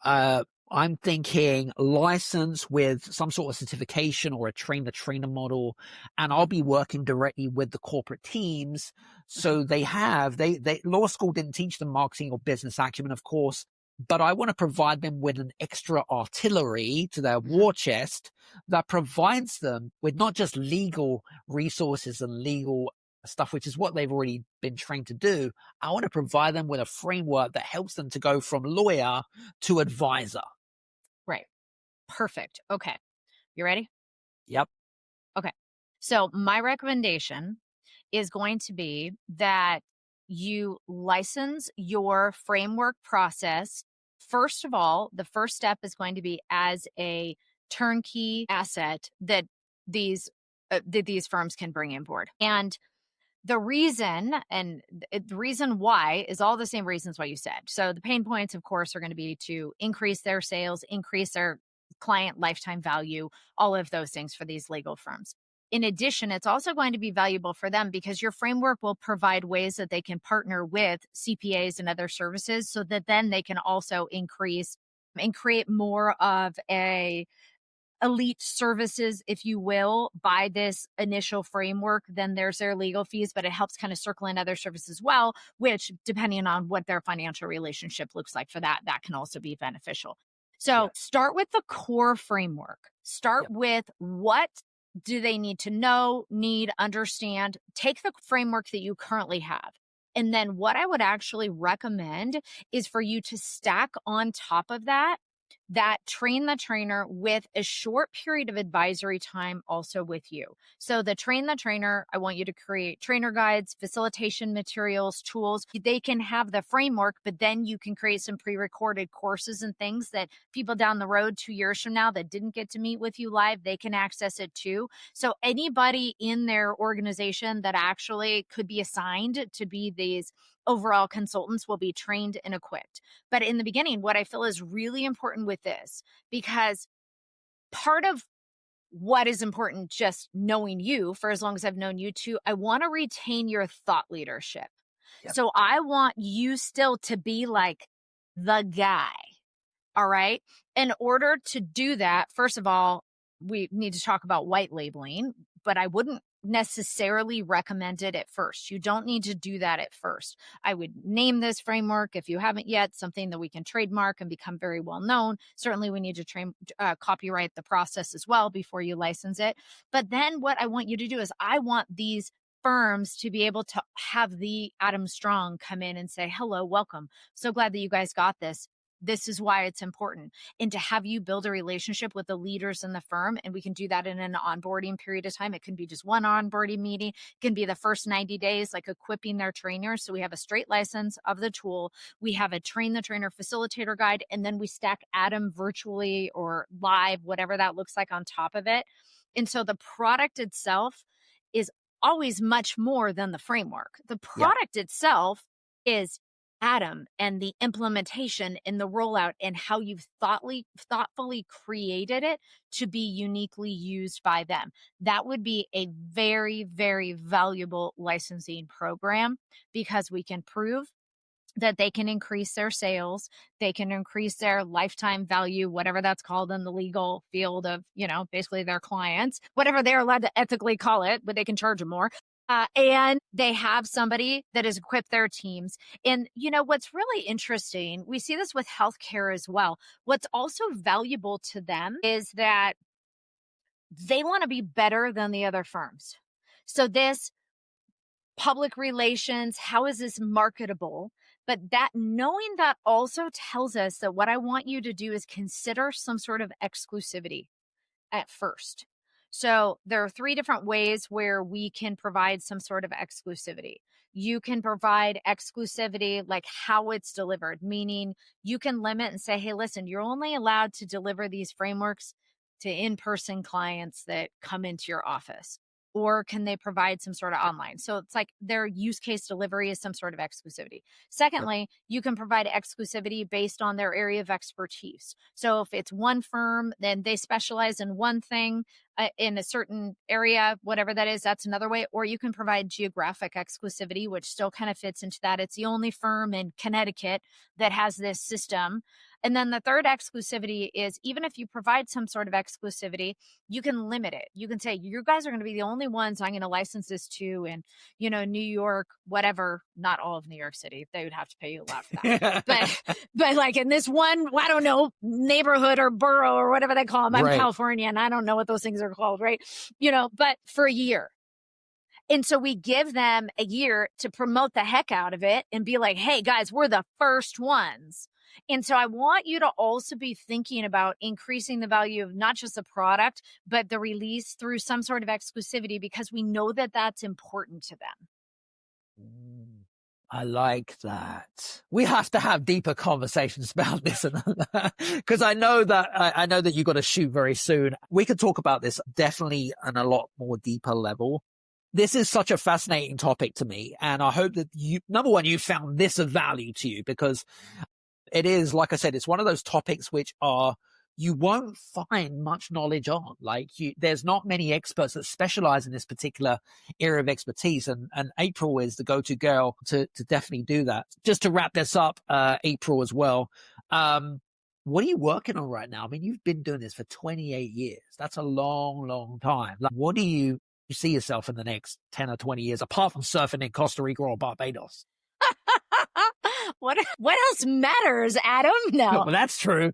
I'm thinking license with some sort of certification or a train-the-trainer model, and I'll be working directly with the corporate teams. So they law school didn't teach them marketing or business acumen, of course, but I want to provide them with an extra artillery to their war chest that provides them with not just legal resources and legal stuff, which is what they've already been trained to do. I want to provide them with a framework that helps them to go from lawyer to advisor. Right. Perfect. Okay. You ready? Yep. Okay. So my recommendation is going to be that you license your framework process. First of all, the first step is going to be as a turnkey asset that these firms can bring in board. And the reason why is all the same reasons why you said. So the pain points, of course, are going to be to increase their sales, increase their client lifetime value, all of those things for these legal firms. In addition, it's also going to be valuable for them because your framework will provide ways that they can partner with CPAs and other services so that then they can also increase and create more of a elite services, if you will, buy this initial framework, then there's their legal fees, but it helps kind of circle in other services as well, which depending on what their financial relationship looks like for that can also be beneficial. So start with the core framework. Start with what do they need to know, need, understand. Take the framework that you currently have. And then what I would actually recommend is for you to stack on top of that train the trainer with a short period of advisory time also with you. So the train the trainer, I want you to create trainer guides, facilitation materials, tools. They can have the framework, but then you can create some pre-recorded courses and things that people down the road 2 years from now that didn't get to meet with you live, they can access it too. So anybody in their organization that actually could be assigned to be these overall consultants will be trained and equipped. But in the beginning, what I feel is really important with this, because part of what is important, just knowing you for as long as I've known you too, I want to retain your thought leadership. So I want you still to be like the guy. All right. In order to do that, first of all, we need to talk about white labeling, but I wouldn't necessarily recommend it at first. You don't need to do that at first. I would name this framework, if you haven't yet, something that we can trademark and become very well known. Certainly we need to copyright the process as well before you license it. But then what I want you to do is I want these firms to be able to have the Adam Strong come in and say, hello, welcome. So glad that you guys got this. This is why it's important. And to have you build a relationship with the leaders in the firm. And we can do that in an onboarding period of time. It can be just one onboarding meeting. It can be the first 90 days, like equipping their trainers. So we have a straight license of the tool. We have a train the trainer facilitator guide. And then we stack Adam virtually or live, whatever that looks like on top of it. And so the product itself is always much more than the framework. The product itself is Adam and the implementation and the rollout and how you've thoughtfully created it to be uniquely used by them. That would be a very, very valuable licensing program, because we can prove that they can increase their sales, they can increase their lifetime value, whatever that's called in the legal field of, basically their clients, whatever they're allowed to ethically call it, but they can charge them more. And they have somebody that has equipped their teams. And, what's really interesting, we see this with healthcare as well. What's also valuable to them is that they want to be better than the other firms. So this public relations, how is this marketable? But that knowing that also tells us that what I want you to do is consider some sort of exclusivity at first. So there are 3 different ways where we can provide some sort of exclusivity. You can provide exclusivity like how it's delivered, meaning you can limit and say, hey, listen, you're only allowed to deliver these frameworks to in-person clients that come into your office. Or can they provide some sort of online? So it's like their use case delivery is some sort of exclusivity. Secondly, you can provide exclusivity based on their area of expertise. So if it's one firm, then they specialize in one thing in a certain area, whatever that is, that's another way. Or you can provide geographic exclusivity, which still kind of fits into that. It's the only firm in Connecticut that has this system. And then the third exclusivity is, even if you provide some sort of exclusivity, you can limit it. You can say, you guys are going to be the only ones I'm going to license this to in, New York, whatever, not all of New York City. They would have to pay you a lot for that. but like in this one, I don't know, neighborhood or borough or whatever they call them. I'm California and I don't know what those things are called, right? But for a year. And so we give them a year to promote the heck out of it and be like, hey guys, we're the first ones. And so I want you to also be thinking about increasing the value of not just the product, but the release through some sort of exclusivity, because we know that that's important to them. I like that. We have to have deeper conversations about this, because I know that you got to shoot very soon. We could talk about this definitely on a lot more deeper level. This is such a fascinating topic to me, and I hope that number one, you found this of value to you, because it is, like I said, it's one of those topics which you won't find much knowledge on. There's not many experts that specialize in this particular area of expertise. And April is the go-to girl to definitely do that. Just to wrap this up, April as well. what are you working on right now? I mean, you've been doing this for 28 years. That's a long, long time. Like, what do you see yourself in the next 10 or 20 years, apart from surfing in Costa Rica or Barbados? What else matters, Adam? No. Well, that's true.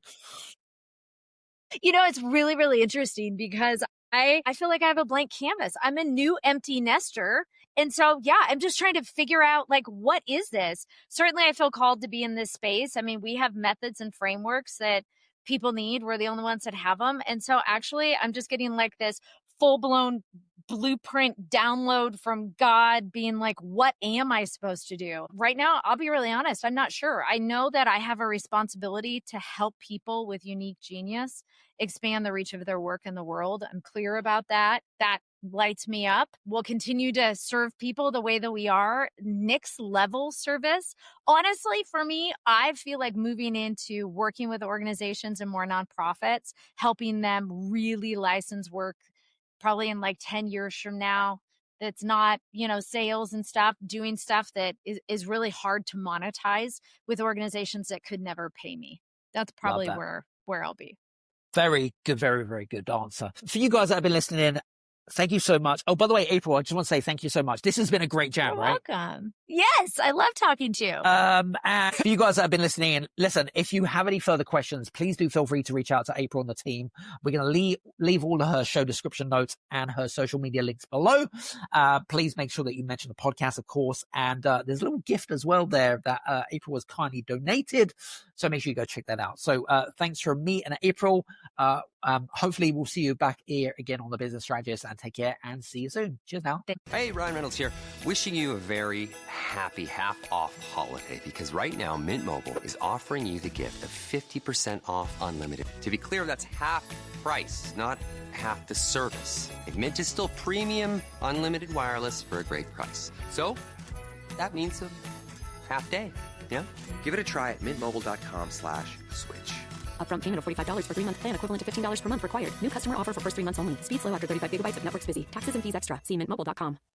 It's really, really interesting because I feel like I have a blank canvas. I'm a new empty nester. And so, yeah, I'm just trying to figure out, like, what is this? Certainly, I feel called to be in this space. I mean, we have methods and frameworks that people need. We're the only ones that have them. And so actually, I'm just getting like this full-blown blueprint download from God being like, what am I supposed to do? Right now, I'll be really honest, I'm not sure. I know that I have a responsibility to help people with unique genius expand the reach of their work in the world. I'm clear about that. That lights me up. We'll continue to serve people the way that we are. Next level service. Honestly, for me, I feel like moving into working with organizations and more nonprofits, helping them really license work probably in like 10 years from now. That's not, sales and stuff, doing stuff that is really hard to monetize with organizations that could never pay me. That's probably where I'll be. Very good, very, very good answer. For you guys that have been listening in, thank you so much. Oh, by the way, April, I just want to say thank you so much. This has been a great chat, You're right? welcome. Yes, I love talking to you. And for you guys that have been listening in, listen, if you have any further questions, please do feel free to reach out to April and the team. We're going to leave all of her show description notes and her social media links below. Please make sure that you mention the podcast, of course. And there's a little gift as well there that April has kindly donated. So make sure you go check that out. So thanks from me and April. Hopefully we'll see you back here again on the Business Strategist, and take care and see you soon. Cheers now. Hey, Ryan Reynolds here. Wishing you a very happy half-off holiday, because right now Mint Mobile is offering you the gift of 50% off unlimited. To be clear, that's half price, not half the service. And Mint is still premium unlimited wireless for a great price. So that means a half day. Yeah? Give it a try at mintmobile.com/switch. Upfront payment of $45 for 3-month plan, equivalent to $15 per month required. New customer offer for first 3 months only. Speed slow after 35 gigabytes if network's busy. Taxes and fees extra. See mintmobile.com.